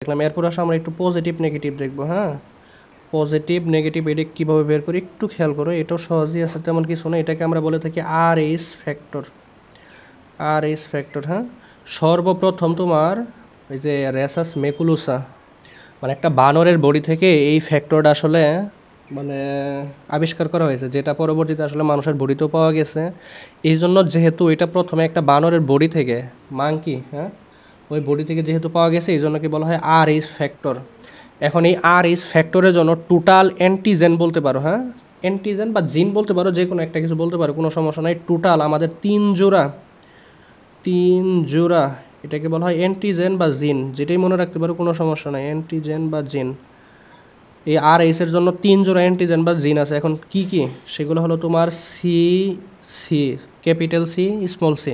দেখলাম। এরপর আসলে আমরা একটু পজিটিভ নেগেটিভ দেখবো। হ্যাঁ, পজিটিভ নেগেটিভ এটা কীভাবে বের করি একটু খেয়াল করো। এটাও সহজই আছে, তেমন কিছু না। এটাকে আমরা বলে থাকি আর এইচ ফ্যাক্টর। আর এইচ ফ্যাক্টর। হ্যাঁ, সর্বপ্রথম তোমার এই যে রেসাস মেকুলুসা মানে একটা বানরের বডি থেকে এই ফ্যাক্টরটা আসলে মানে আবিষ্কার করা হয়েছে, যেটা পরবর্তীতে আসলে মানুষের বডিতেও পাওয়া গেছে। এই জন্য যেহেতু এটা প্রথমে একটা বানরের বডি থেকে, মাংকি, হ্যাঁ, ওই বডি থেকে যেহেতু পাওয়া গেছে, এই জন্য কি বলা হয় আর এইচ ফ্যাক্টর। এখন এই আর এইচ ফ্যাক্টরের জন্য টোটাল অ্যান্টিজেন বলতে পারো, হ্যাঁ, অ্যান্টিজেন বা জিন বলতে পারো, যে কোনো একটা কিছু বলতে পারো, কোনো সমস্যা নাই। টোটাল আমাদের তিন জোড়া এটাকে বলা হয় অ্যান্টিজেন বা জিন, যেটাই মনে রাখতে পারো, কোনো সমস্যা নাই। অ্যান্টিজেন বা জিন, এই আর এইচ এর জন্য 3 জোড়া অ্যান্টিজেন বা জিন আছে। এখন কি কি সেগুলো হলো তোমার C, C capital C small C,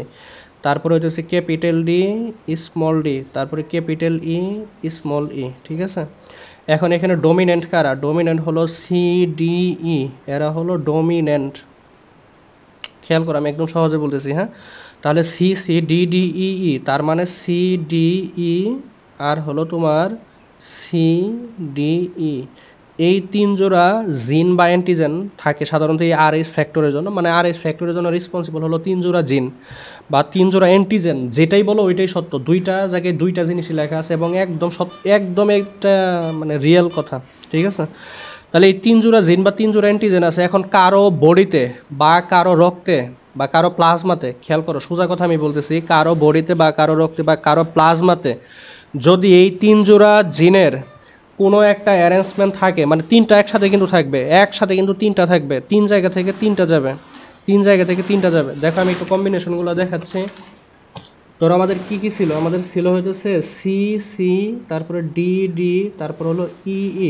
তারপরে হচ্ছে ক্যাপিটাল ডি স্মল ডি, তারপরে ক্যাপিটাল ই স্মল ই। ঠিক আছে, এখন এখানে ডোমিনেন্ট কারা? ডোমিনেন্ট হলো সি ডি ই, এরা হলো ডোমিনেন্ট। খেয়াল করো, আমি একদম সহজে বলতেছি। হ্যাঁ, তাহলে C C D D E E, তার মানে সি ডি ই আর হলো তোমার সি ডি ই, এই 3 জোড়া জিন বা অ্যান্টিজেন থাকে সাধারণত এই আর এইচ ফ্যাক্টরের জন্য। মানে আর এইচ ফ্যাক্টরের জন্য রেসপন্সিবল হলো 3 জোড়া জিন বা 3 জোড়া অ্যান্টিজেন, যেটাই বলো ওইটাই সত্য। দুইটা জায়গায় দুইটা জিনিসই লেখা আছে এবং একদম একদম একটা মানে রিয়েল কথা। ঠিক আছে, তাহলে এই 3 জোড়া জিন বা 3 জোড়া অ্যান্টিজেন আছে। এখন কারো বডিতে বা কারো রক্তে বা কারো প্লাজমাতে, খেয়াল করো সোজা কথা আমি বলতেছি, কারো বডিতে বা কারো রক্তে বা কারো প্লাজমাতে যদি এই 3 জোড়া জিনের কোনো একটা অ্যারেঞ্জমেন্ট থাকে, মানে 3টা একসাথে কিন্তু থাকবে, একসাথে কিন্তু 3টা থাকবে, 3 জায়গা থেকে 3টা যাবে, 3 জায়গা থেকে 3টা যাবে। দেখো আমি একটু কম্বিনেশনগুলো দেখাচ্ছি। ধরো আমাদের কি কি ছিল, আমাদের ছিল হইতেছে সি সি, তারপরে ডি ডি, তারপর হলো ই ই।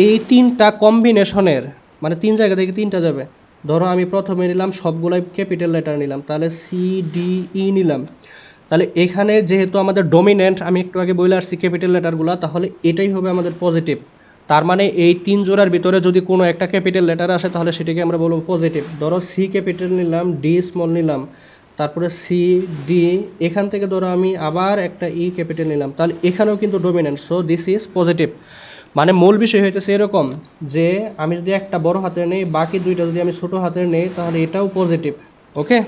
এই 3টা কম্বিনেশনের মানে 3 জায়গা থেকে 3টা যাবে। ধরো আমি প্রথমে নিলাম সবগুলাই ক্যাপিটাল লেটার নিলাম, তাহলে সি ডি ই নিলাম। তাহলে এখানে যেহেতু আমাদের ডোমিনেন্ট, আমি একটু আগে বলে আসছি ক্যাপিটাল লেটারগুলো, তাহলে এটাই হবে আমাদের পজিটিভ। তার মানে এই 3 জোড়ার ভিতরে যদি কোনো একটা ক্যাপিটাল লেটার আসে তাহলে সেটাকে আমরা বলবো পজিটিভ। ধরো সি ক্যাপিটাল নিলাম, ডি স্মল নিলাম, তারপরে সি ডি, এখান থেকে ধরো আমি আবার একটা ই ক্যাপিটাল নিলাম, তাহলে এখানেও কিন্তু dominant, so this is positive. মানে মূল বিষয় হইতেছে এরকম যে আমি যদি একটা বড় হাতের নেই, বাকি দুইটা যদি আমি ছোট হাতের নেই, তাহলে এটাও পজিটিভ। ওকে,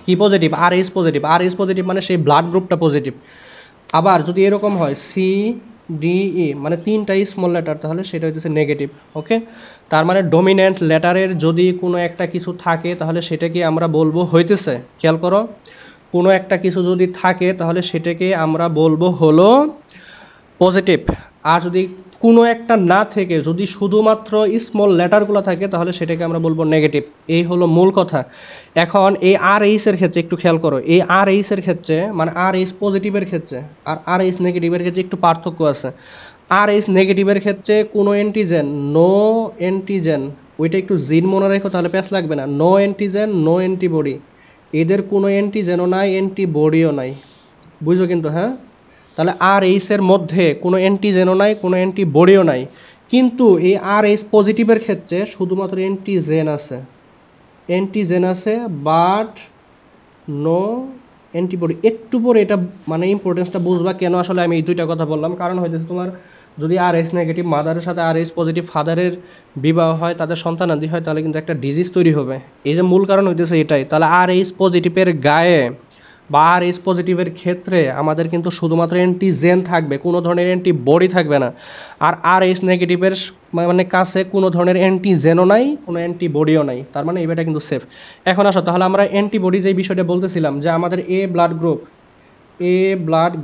কি পজিটিভ? আর এইচ পজিটিভ। আর এইচ পজিটিভ মানে সেই ব্লাড গ্রুপটা পজিটিভ। আবার যদি এরকম হয় সি ডি ই মানে 3টা স্মল লেটার, তাহলে সেটা হইতেছে নেগেটিভ। ওকে, তার মানে ডোমিনেন্ট লেটারের যদি কোনো একটা কিছু থাকে তাহলে সেটাকে আমরা বলবো হইতেছে, খেয়াল করো, কোনো একটা কিছু যদি থাকে তাহলে সেটাকে আমরা বলবো হলো পজিটিভ। আর যদি কোনো একটা না থেকে যদি শুধুমাত্র স্মল লেটারগুলো থাকে তাহলে সেটাকে আমরা বলবো নেগেটিভ। এই হলো মূল কথা। এখন এই আর এইচের ক্ষেত্রে একটু খেয়াল করো, এই আর এইচের ক্ষেত্রে মানে আর এইচ পজিটিভের ক্ষেত্রে আর আর এইচ নেগেটিভের ক্ষেত্রে একটু পার্থক্য আছে। আর এইচ নেগেটিভের ক্ষেত্রে কোনো অ্যান্টিজেন, নো অ্যান্টিজেন, ওইটা একটু জিন মনে রাখো তাহলে প্যাচ লাগবে না। নো অ্যান্টিজেন, নো অ্যান্টিবডি, এদের কোনো অ্যান্টিজেনও নাই, অ্যান্টিবডিও নাই, বুঝো কিন্তু। হ্যাঁ, তাহলে আর এইচের মধ্যে কোনো অ্যান্টিজেনও নাই, কোনো অ্যান্টিবডিও নাই, কিন্তু এই আর এইচ পজিটিভের ক্ষেত্রে শুধুমাত্র অ্যান্টিজেন আছে, অ্যান্টিজেন আছে বাট নো অ্যান্টিবডি। একটু পরে এটা মানে ইম্পর্টেন্সটা বুঝবা কেন আসলে আমি এই দুইটা কথা বললাম। কারণ হইতেছে তোমার যদি আর এইচ নেগেটিভ মাদারের সাথে আর এইচ পজিটিভ ফাদারের বিবাহ হয়, তাদের সন্তানাদি হয়, তাহলে কিন্তু একটা ডিজিজ তৈরি হবে। এই যে মূল কারণ হইতেছে এটাই। তাহলে আর এইচ পজিটিভের গায়ে বা আর এইচ পজিটিভের ক্ষেত্রে আমাদের কিন্তু শুধুমাত্র অ্যান্টিজেন থাকবে, কোনো ধরনের অ্যান্টিবডি থাকবে না। আর আর এইচ নেগেটিভের মানে কাছে কোনো ধরনের অ্যান্টিজেনও নাই, কোনো অ্যান্টিবডিও নাই, তার মানে এটা কিন্তু সেফ। এখন আসো তাহলে আমরা অ্যান্টিবডি যে বিষয়টা বলতেছিলাম, যে আমাদের এ ব্লাড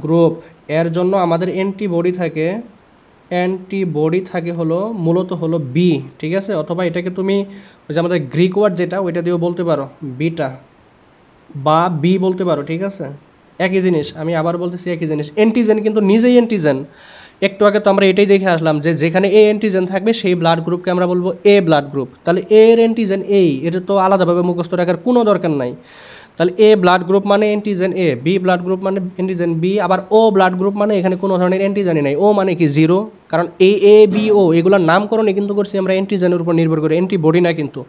গ্রুপ এর জন্য আমাদের অ্যান্টিবডি থাকে হলো মূলত হলো বি। ঠিক আছে, অথবা এটাকে তুমি ওই যে আমাদের গ্রিক ওয়ার্ড যেটা ওইটা দিয়েও বলতে পারো, বিটা বা বি বলতে পারো। ঠিক আছে, একই জিনিস, আমি আবার বলতেছি একই জিনিস। অ্যান্টিজেন কিন্তু নিজেই অ্যান্টিজেন। একটু আগে তো আমরা এটাই দেখে আসলাম যে যেখানে এ অ্যান্টিজেন থাকবে সেই ব্লাড গ্রুপকে আমরা বলবো এ ব্লাড গ্রুপ। তাহলে এর অ্যান্টিজেন এই, এটা তো আলাদাভাবে মুখস্থ রাখার কোনো দরকার নাই। তাহলে এ ব্লাড গ্রুপ মানে antigen A, B blood group মানে অ্যান্টিজেন বি, আবার ও ব্লাড গ্রুপ মানে এখানে কোনো ধরনের অ্যান্টিজেনই নাই। ও মানে কি জিরো, কারণ এ বি ও এগুলোর নামকরণই কিন্তু করছি আমরা অ্যান্টিজেনের উপর নির্ভর করে, অ্যান্টিবডি না কিন্তু।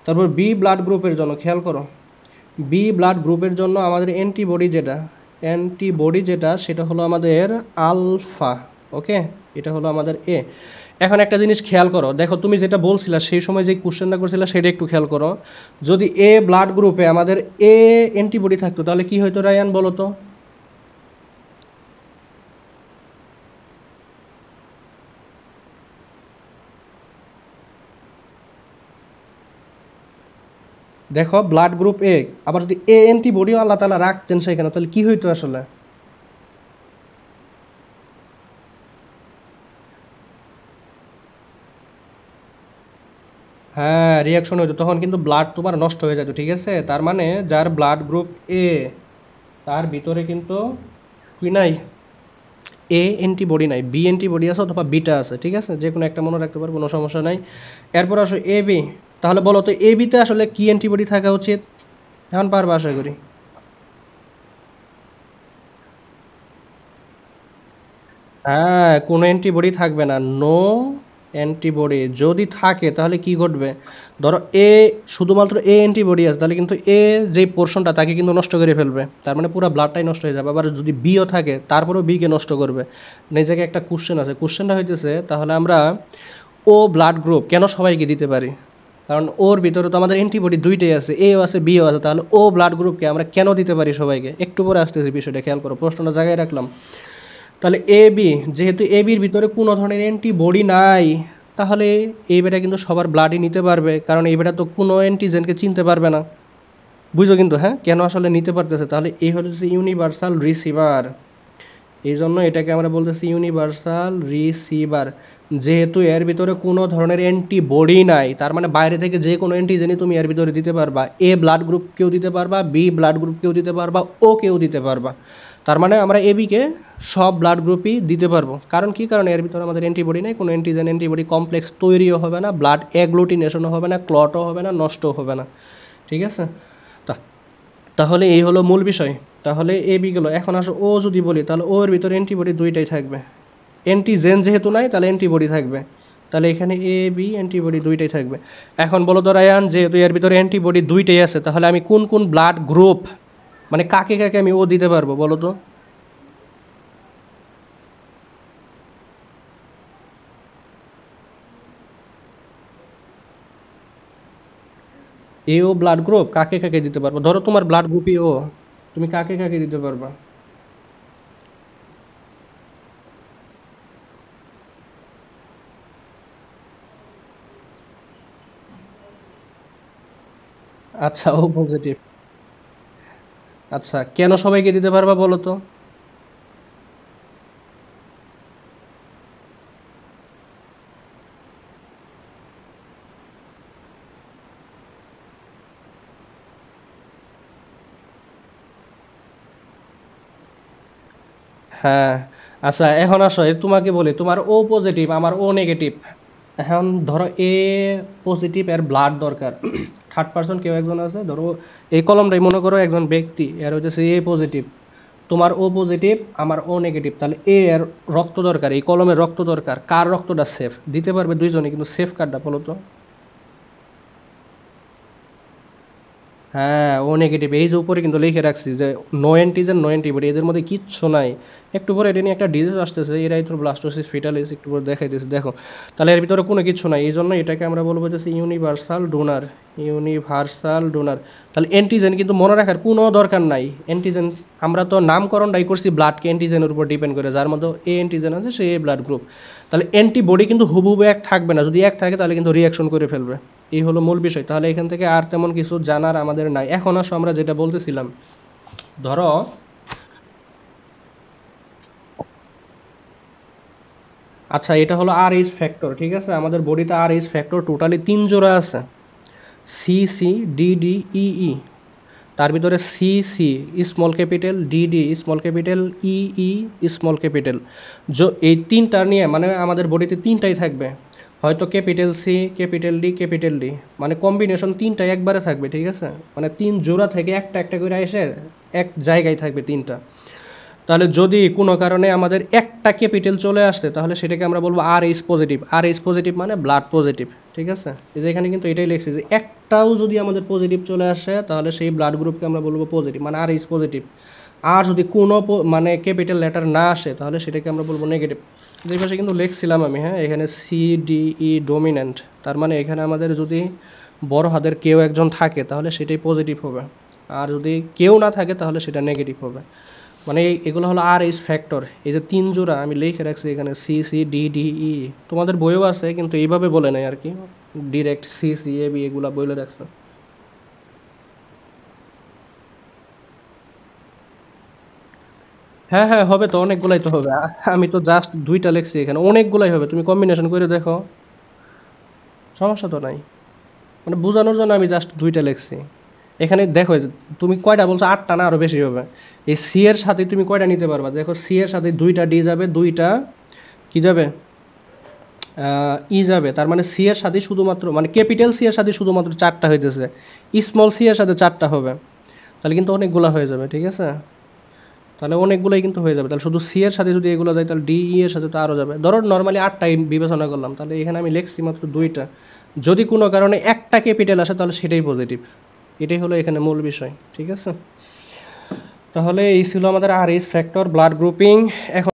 তারপর বি ব্লাড গ্রুপের জন্য খেয়াল করো, বি ব্লাড গ্রুপের জন্য আমাদের অ্যান্টিবডি যেটা, অ্যান্টিবডি যেটা সেটা হলো আমাদের আলফা। ওকে, এটা হলো আমাদের এ। এখন একটা জিনিস খেয়াল করো, দেখো তুমি যেটা বলছিলা সেই সময় যে কোশ্চেনটা করছিলা সেটা একটু খেয়াল করো। যদি এ ব্লাড গ্রুপে আমাদের এ অ্যান্টিবডি থাকতো তাহলে কি হইতো রায়ান বলো তো? দেখো ব্লাড গ্রুপ এ, আবার যদি এ অ্যান্টিবডিও আল্লাহ তাআলা রাখতেন সেখানে তাহলে কি হইতো আসলে? হ্যাঁ, রিয়াকশন হইতো, তখন কিন্তু ব্লাড তোমার নষ্ট হয়ে যেত, ঠিক আছে? তার মানে যার ব্লাড গ্রুপ এ তার ভিতরে কিন্তু কি নাই, এ অ্যান্টিবডি নাই, বি অ্যান্টিবডি আছে অথবা বিটা আছে, ঠিক আছে? যে কোনো একটা মনে রাখতে পারো, কোনো সমস্যা নাই। এরপর আসো এ বি। তাহলে বলো তো এ বিতে আসলে কি অ্যান্টিবডি থাকা উচিত? এখন পারবা আশা করি। হ্যাঁ, কোনো অ্যান্টিবডি থাকবে না, নো অ্যান্টিবডি। যদি থাকে তাহলে কি ঘটবে? ধরো এ, শুধুমাত্র এ অ্যান্টিবডি আছে তাহলে কিন্তু এ যে পোর্শনটা তাকে কিন্তু নষ্ট করে ফেলবে, তার মানে পুরো ব্লাডটাই নষ্ট হয়ে যাবে। আবার যদি বিও থাকে তারপরেও বিকে নষ্ট করবে। এই জায়গায় একটা কোশ্চেন আছে, কোশ্চেনটা হইতেছে তাহলে আমরা ও ব্লাড গ্রুপ কেন সবাইকে দিতে পারি? কারণ ওর ভিতরে তো আমাদের অ্যান্টিবডি দুইটাই আছে, এও আছে বিও আছে, তাহলে ও ব্লাড গ্রুপকে আমরা কেন দিতে পারি সবাইকে? একটু পরে আসতেছি বিষয়টা, খেয়াল করো, প্রশ্নটা জায়গায় রাখলাম। তাহলে এ বি, যেহেতু এ বির ভিতরে কোনো ধরনের অ্যান্টিবডি নাই, তাহলে এই বেটা কিন্তু সবার ব্লাডই নিতে পারবে, কারণ এই বেটা তো কোনো অ্যান্টিজেনকে চিনতে পারবে না। বুঝো কিন্তু, হ্যাঁ, কেন আসলে নিতে পারতেছে? তাহলে এই হচ্ছে ইউনিভার্সাল রিসিভার। এই জন্য এটাকে আমরা বলতেছি ইউনিভার্সাল রিসিভার। যেহেতু এর ভিতরে কোনো ধরনের অ্যান্টিবডি নাই, তার মানে বাইরে থেকে যে কোনো অ্যান্টিজেনই তুমি এর ভিতরে দিতে পারবা। এ ব্লাড গ্রুপ কেউ দিতে পারবা, বি ব্লাড গ্রুপ কেউ দিতে পারবা, ও কেউ দিতে পারবা। তার মানে আমরা এ বিকে সব ব্লাড গ্রুপই দিতে পারবো। কারণ কি? কারণ এর ভিতরে আমাদের অ্যান্টিবডি নেই, কোনো অ্যান্টিজেন অ্যান্টিবডি কমপ্লেক্স তৈরিও হবে না, ব্লাড অ্যাগ্লুটিনেশনও হবে না, ক্লটও হবে না, নষ্টও হবে না, ঠিক আছে? তা তাহলে এই হলো মূল বিষয়। তাহলে এ বি গেল। এখন আসো ও যদি বলি, তাহলে ও এর ভিতরে অ্যান্টিবডি দুইটাই থাকবে। অ্যান্টিজেন যেহেতু নাই তাহলে অ্যান্টিবডি থাকবে, তাহলে এখানে এ বি অ্যান্টিবডি দুইটাই থাকবে। এখন বলো তো রায়ান, যেহেতু এর ভিতরে অ্যান্টিবডি দুইটাই আছে তাহলে আমি কোন কোন ব্লাড গ্রুপ, মানে কাকে কাকে আমি ও দিতে পারবো বলো তো? এ ও ব্লাড গ্রুপ কাকে কাকে দিতে পারবো? ধরো তোমার ব্লাড গ্রুপই ও, তুমি কাকে কাকে দিতে পারবা? আচ্ছা, ও পজিটিভ। আচ্ছা, কেন সবাইকে দিতে পারবা বলো তো? হ্যাঁ। আচ্ছা, এখন আসো তোমাকে বলি, তোমার ও পজিটিভ আমার ও নেগেটিভ। এখন ধরো এ পজিটিভ, এর ব্লাড দরকার, থার্ড পার্সন কেউ একজন আছে, ধরো এই কলমটাই মনে করো একজন ব্যক্তি, এর হচ্ছে এ পজিটিভ, তোমার ও পজিটিভ আমার ও নেগেটিভ, তাহলে এ এর রক্ত দরকার, এই কলমের রক্ত দরকার, কার রক্তটা সেফ? দিতে পারবে দুইজনে, কিন্তু সেফ কার্ডটা বলো তো? হ্যাঁ, ও নেগেটিভ। এই যে উপরে কিন্তু লিখে রাখছি যে নো অ্যান্টিজেন নো অ্যান্টিবডি, এদের মধ্যে কিচ্ছু নাই। একটু পরে এটা নিয়ে একটা ডিজিজ আসতেছে, এরাইথ্রোব্লাস্টোসিস ফিটালিস, একটু পরে দেখাইতেছে, দেখো। তাহলে এর ভিতরে কোনো কিছু নাই, এই জন্য এটাকে আমরা বলবো যে ইউনিভার্সাল ডোনার। Universal donor. তাহলে অ্যান্টিজেন কিন্তু মনে রাখার কোনো দরকার নাই। অ্যান্টিজেন আমরা তো নামকরণটাই করছি ব্লাডকে অ্যান্টিজেনের উপর ডিপেন্ড করে, যার মধ্যে এ অ্যান্টিজেন আছে সে এ ব্লাড গ্রুপ। তাহলে অ্যান্টিবডি কিন্তু হুবহু এক থাকবে না, যদি এক থাকে তাহলে কিন্তু রিয়াকশন করে ফেলবে। এই হলো মূল বিষয়। তাহলে এখান থেকে আর তেমন কিছু জানার আমাদের নাই। এখন আসো আমরা যেটা বলতেছিলাম, ধরো, আচ্ছা, এটা হলো আর এইচ ফ্যাক্টর, ঠিক আছে? আমাদের বডিতে আর এইচ ফ্যাক্টর টোটালি 3 জোড়া আছে, C C D D E E. তার ভিতরে C C small capital, D D small capital, E E small capital. এই তিনটা নিয়ে মানে আমাদের বডিতে তিনটাই থাকবে, হয়তো capital C, capital D, capital D, মানে কম্বিনেশন তিনটাই একবারে থাকবে, ঠিক আছে? মানে 3 জোড়া থেকে একটা একটা করে এসে এক জায়গায় থাকবে তিনটা। তাহলে যদি কোনো কারণে আমাদের একটা ক্যাপিটাল চলে আসে তাহলে সেটাকে আমরা বলবো আর এইচ পজিটিভ। আর এইচ পজিটিভ মানে ব্লাড পজিটিভ, ঠিক আছে? এই যে এখানে কিন্তু এটাই লিখছি যে একটাও যদি আমাদের পজিটিভ চলে আসে তাহলে সেই ব্লাড গ্রুপকে আমরা বলবো পজিটিভ, মানে আর এইচ পজিটিভ। আর যদি কোনো মানে ক্যাপিটাল লেটার না আসে তাহলে সেটাকে আমরা বলবো নেগেটিভ। এই পাশে কিন্তু লিখছিলাম আমি, হ্যাঁ, এখানে CDE ডমিন্যান্ট, তার মানে এখানে আমাদের যদি বড় হাতের কেউ একজন থাকে তাহলে সেটাই পজিটিভ হবে, আর যদি কেউ না থাকে তাহলে সেটা নেগেটিভ হবে। মানে এগুলো হলো RH ফ্যাক্টর। এই যে 3 জোড়া আমি লিখে রাখছি এখানে CCDDE, তোমাদের বইও আছে কিন্তু এইভাবে বলে নাই আর কি, ডিরেক্ট CCAB এগুলা বলে রাখছে। হ্যাঁ হ্যাঁ হবে তো, অনেকগুলাই তো হবে। আমি তো জাস্ট 2টা লিখছি এখানে, অনেকগুলাই হবে, তুমি কম্বিনেশন করে দেখো, সমস্যা তো নাই। মানে বোঝানোর জন্য আমি জাস্ট 2টা লিখছি এখানে। দেখো এই যে তুমি কয়টা বলছো, 8টা না আরো বেশি হবে। এই সি এর সাথে তুমি কয়টা নিতে পারবা, দেখো সি এর সাথে 2টা ডি যাবে, 2টা কি যাবে, ই যাবে, তার মানে সি এর সাথে শুধুমাত্র মানে ক্যাপিটাল সি এর সাথে শুধুমাত্র 4টা হইতেছে, স্মল সি এর সাথে 4টা হবে, তাহলে কিন্তু অনেকগুলা হয়ে যাবে, ঠিক আছে? তাহলে অনেকগুলোই কিন্তু হয়ে যাবে। তাহলে শুধু সি এর সাথে যদি এগুলো যায় তাহলে ডি ই এর সাথে তো আরও যাবে। ধরো নর্মালি 8টাই বিবেচনা করলাম, তাহলে এখানে আমি লিখছি মাত্র 2টা। যদি কোনো কারণে একটা ক্যাপিটাল আসে তাহলে সেটাই পজিটিভ। এটাই হলো এখানে মূল বিষয়, ঠিক আছে? তাহলে এই ছিল আমাদের RH ফ্যাক্টর ব্লাড গ্রুপিং। এখন